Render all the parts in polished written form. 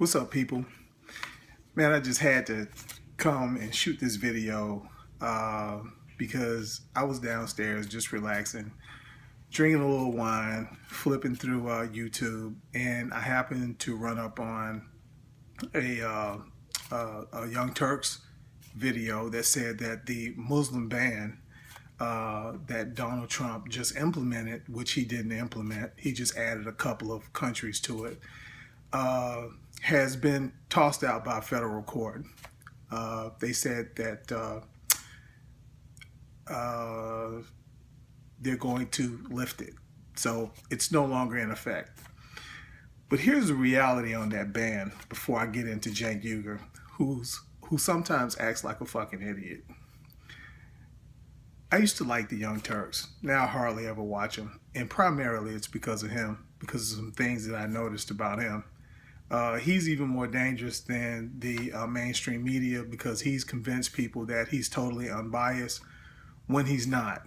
What's up, people? Man, I just had to come and shoot this video because I was downstairs just relaxing, drinking a little wine, flipping through YouTube, and I happened to run up on a Young Turks video that said that the Muslim ban that Donald Trump just implemented, which he didn't implement, he just added a couple of countries to it, has been tossed out by a federal court. They said that they're going to lift it. So it's no longer in effect. But here's the reality on that ban before I get into Cenk Uygur, who sometimes acts like a fucking idiot. I used to like the Young Turks. Now I hardly ever watch them. And primarily it's because of him, because of some things that I noticed about him. He's even more dangerous than the mainstream media because he's convinced people that he's totally unbiased when he's not.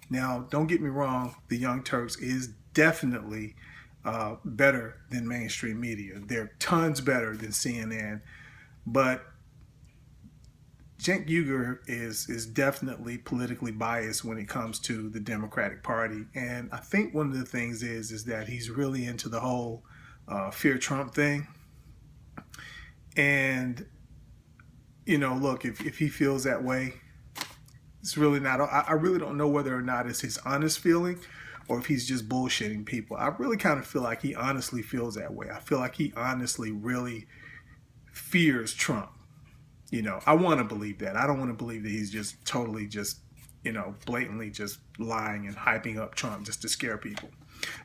Now, don't get me wrong, the Young Turks is definitely better than mainstream media. They're tons better than CNN, but Cenk Uygur is definitely politically biased when it comes to the Democratic Party. And I think one of the things is that he's really into the whole fear Trump thing. And, you know, look, if he feels that way, it's really not, I really don't know whether or not it's his honest feeling or if he's just bullshitting people. I really kind of feel like he honestly feels that way. I feel like he honestly really fears Trump. You know, I want to believe that. I don't want to believe that he's just totally just, you know, blatantly just lying and hyping up Trump just to scare people.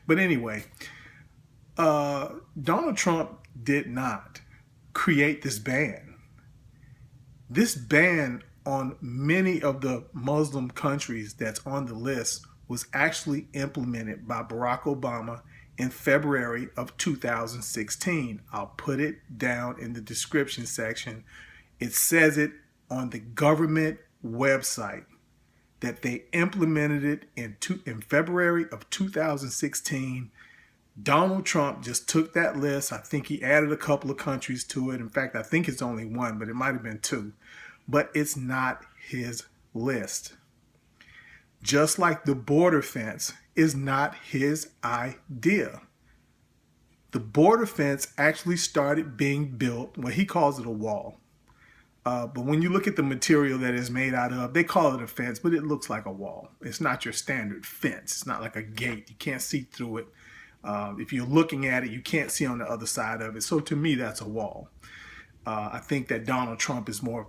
But anyway, Donald Trump did not create this ban. This ban on many of the Muslim countries that's on the list was actually implemented by Barack Obama in February of 2016. I'll put it down in the description section. It says it on the government website that they implemented it in February of 2016. Donald Trump just took that list. I think he added a couple of countries to it. In fact, I think it's only one, but it might have been two. But it's not his list. Just like the border fence is not his idea. The border fence actually started being built, well, he calls it a wall. But when you look at the material that it's made out of, they call it a fence, but it looks like a wall. It's not your standard fence. It's not like a gate. You can't see through it. If you're looking at it, you can't see on the other side of it. So to me, that's a wall. I think that Donald Trump is more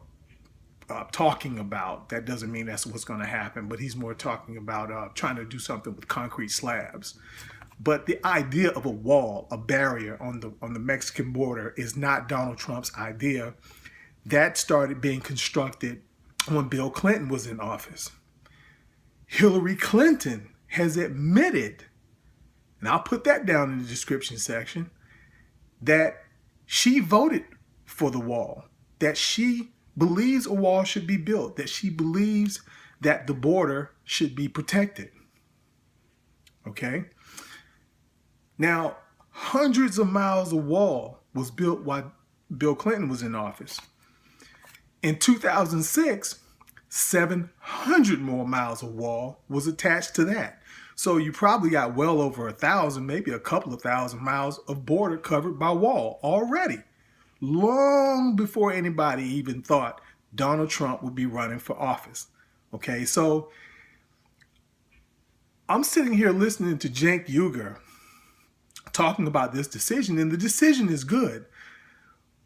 talking about, that doesn't mean that's what's going to happen, but he's more talking about trying to do something with concrete slabs. But the idea of a wall, a barrier on the Mexican border is not Donald Trump's idea. That started being constructed when Bill Clinton was in office. Hillary Clinton has admitted, and I'll put that down in the description section, that she voted for the wall, that she believes a wall should be built, that she believes that the border should be protected. Okay? Now, hundreds of miles of wall was built while Bill Clinton was in office. In 2006, 700 more miles of wall was attached to that. So you probably got well over 1,000, maybe a couple of thousand miles of border covered by wall already, long before anybody even thought Donald Trump would be running for office. Okay, so I'm sitting here listening to Cenk Uygur talking about this decision, and the decision is good.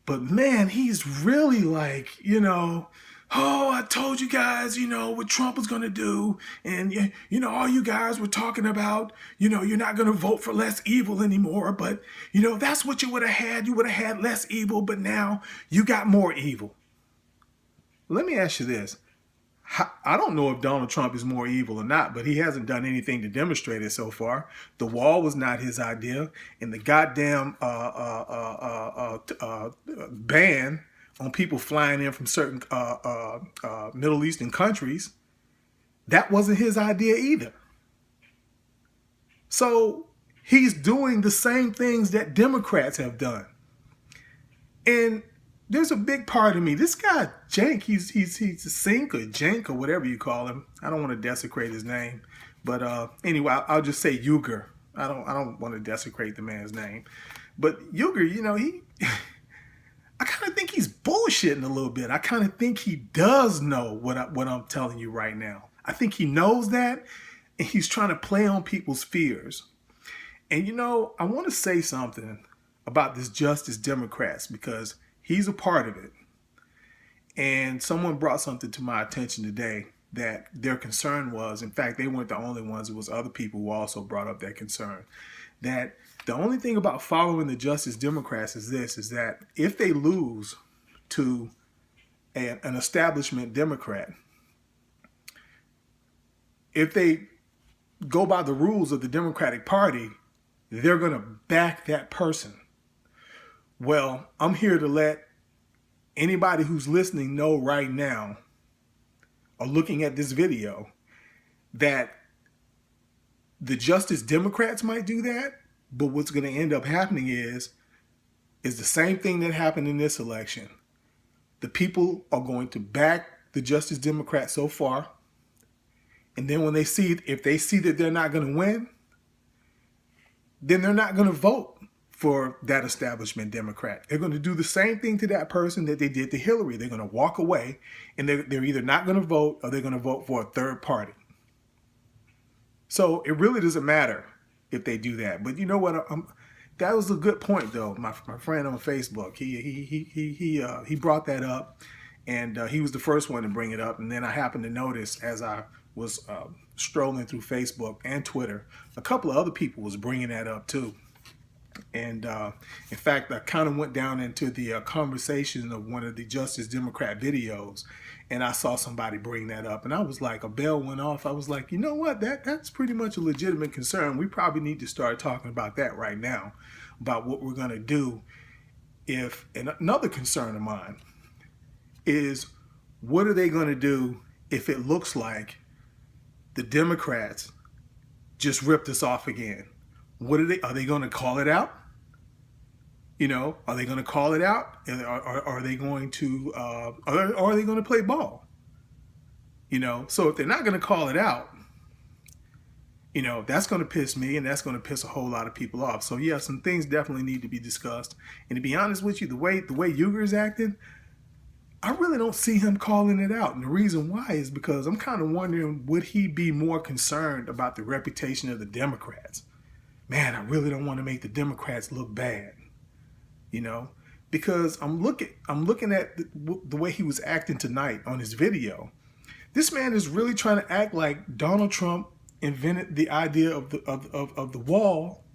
But man, he's really like, you know, oh, I told you guys, you know, what Trump was going to do. And, you know, all you guys were talking about, you know, you're not going to vote for less evil anymore. But, you know, that's what you would have had. You would have had less evil, but now you got more evil. Let me ask you this. I don't know if Donald Trump is more evil or not, but he hasn't done anything to demonstrate it so far. The wall was not his idea, and the goddamn ban on people flying in from certain Middle Eastern countries, that wasn't his idea either. So he's doing the same things that Democrats have done. And there's a big part of me. This guy, Cenk, he's a Cenk or Cenk or whatever you call him. I don't want to desecrate his name. But anyway, I'll just say Uygur. I don't want to desecrate the man's name. But Uygur, you know, I kind of think he's bullshitting a little bit. I kind of think he does know what I'm telling you right now. I think he knows that, and he's trying to play on people's fears. And you know, I want to say something about this Justice Democrats because he's a part of it. And someone brought something to my attention today that their concern was, in fact, they weren't the only ones. It was other people who also brought up that concern, that the only thing about following the Justice Democrats is this, is that if they lose to an establishment Democrat, if they go by the rules of the Democratic Party, they're going to back that person. Well, I'm here to let anybody who's listening know right now or looking at this video that the Justice Democrats might do that, but what's going to end up happening is the same thing that happened in this election. The people are going to back the Justice Democrats so far, and then when they see, if they see that they're not going to win, then they're not going to vote for that establishment Democrat. They're going to do the same thing to that person that they did to Hillary. They're going to walk away, and they're either not going to vote or they're going to vote for a third party. So it really doesn't matter if they do that. But you know what? That was a good point, though. My friend on Facebook, he brought that up, and he was the first one to bring it up. And then I happened to notice as I was strolling through Facebook and Twitter, a couple of other people was bringing that up too. And in fact, I kind of went down into the conversation of one of the Justice Democrat videos, and I saw somebody bring that up, and I was like, a bell went off. I was like, you know what? That's pretty much a legitimate concern. We probably need to start talking about that right now, about what we're going to do if, and another concern of mine is, what are they going to do if it looks like the Democrats just ripped us off again? What are they going to call it out? You know, are they going to call it out? Are they going to, are they going to play ball? You know, so if they're not going to call it out, you know, that's going to piss me, and that's going to piss a whole lot of people off. So yeah, some things definitely need to be discussed. And to be honest with you, the way Uygur is acting, I really don't see him calling it out. And the reason why is because I'm kind of wondering, would he be more concerned about the reputation of the Democrats? Man, I really don't want to make the Democrats look bad, you know, because I'm looking at the way he was acting tonight on his video. This man is really trying to act like Donald Trump invented the idea of the wall,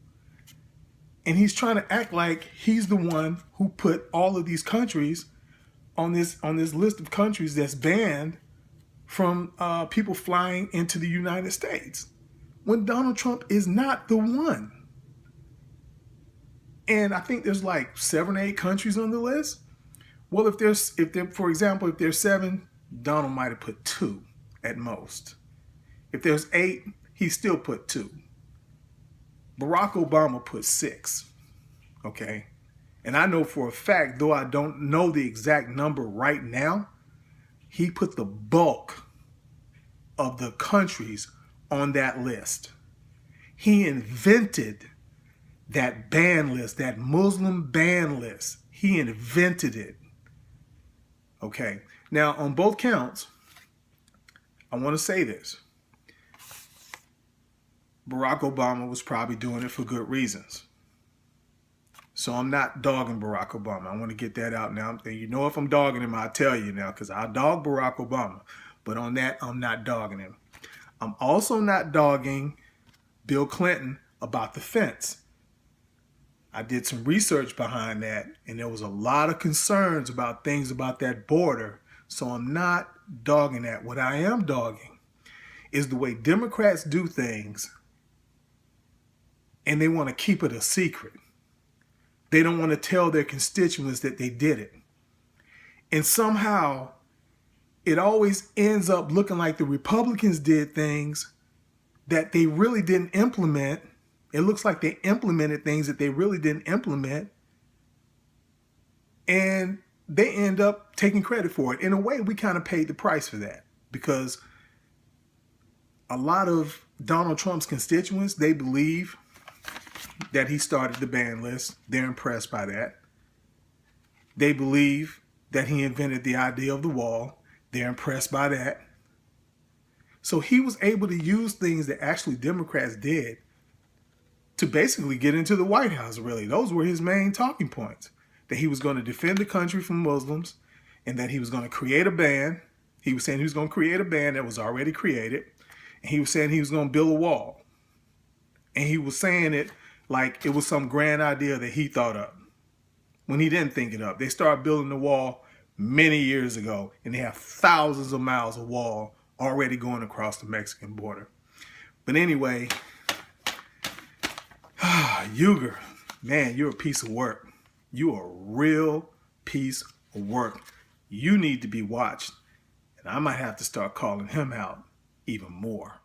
and he's trying to act like he's the one who put all of these countries on this list of countries that's banned from people flying into the United States, when Donald Trump is not the one. And I think there's like 7 or 8 countries on the list. Well, if there's 7, Donald might have put 2 at most. If there's 8, he still put 2. Barack Obama put 6. Okay. And I know for a fact, though I don't know the exact number right now, he put the bulk of the countries on that list. He invented that ban list, that Muslim ban list. He invented it. Okay. Now, on both counts, I want to say this. Barack Obama was probably doing it for good reasons. So I'm not dogging Barack Obama. I want to get that out now. You know, if I'm dogging him, I'll tell you now, because I dog Barack Obama. But on that, I'm not dogging him. I'm also not dogging Bill Clinton about the fence. I did some research behind that, and there was a lot of concerns about things about that border. So I'm not dogging that. What I am dogging is the way Democrats do things, and they want to keep it a secret. They don't want to tell their constituents that they did it. And somehow it always ends up looking like the Republicans did things that they really didn't implement. It looks like they implemented things that they really didn't implement. And they end up taking credit for it. In a way, we kind of paid the price for that, because a lot of Donald Trump's constituents, they believe that he started the ban list. They're impressed by that. They believe that he invented the idea of the wall. They're impressed by that. So he was able to use things that actually Democrats did to basically get into the White House, really. Those were his main talking points. That he was going to defend the country from Muslims, and that he was going to create a ban. He was saying he was going to create a ban that was already created. And he was saying he was going to build a wall. And he was saying it like it was some grand idea that he thought up, when he didn't think it up. They started building the wall many years ago, and they have thousands of miles of wall already going across the Mexican border. But anyway, Uygur, man, you're a piece of work. You're a real piece of work. You need to be watched. And I might have to start calling him out even more.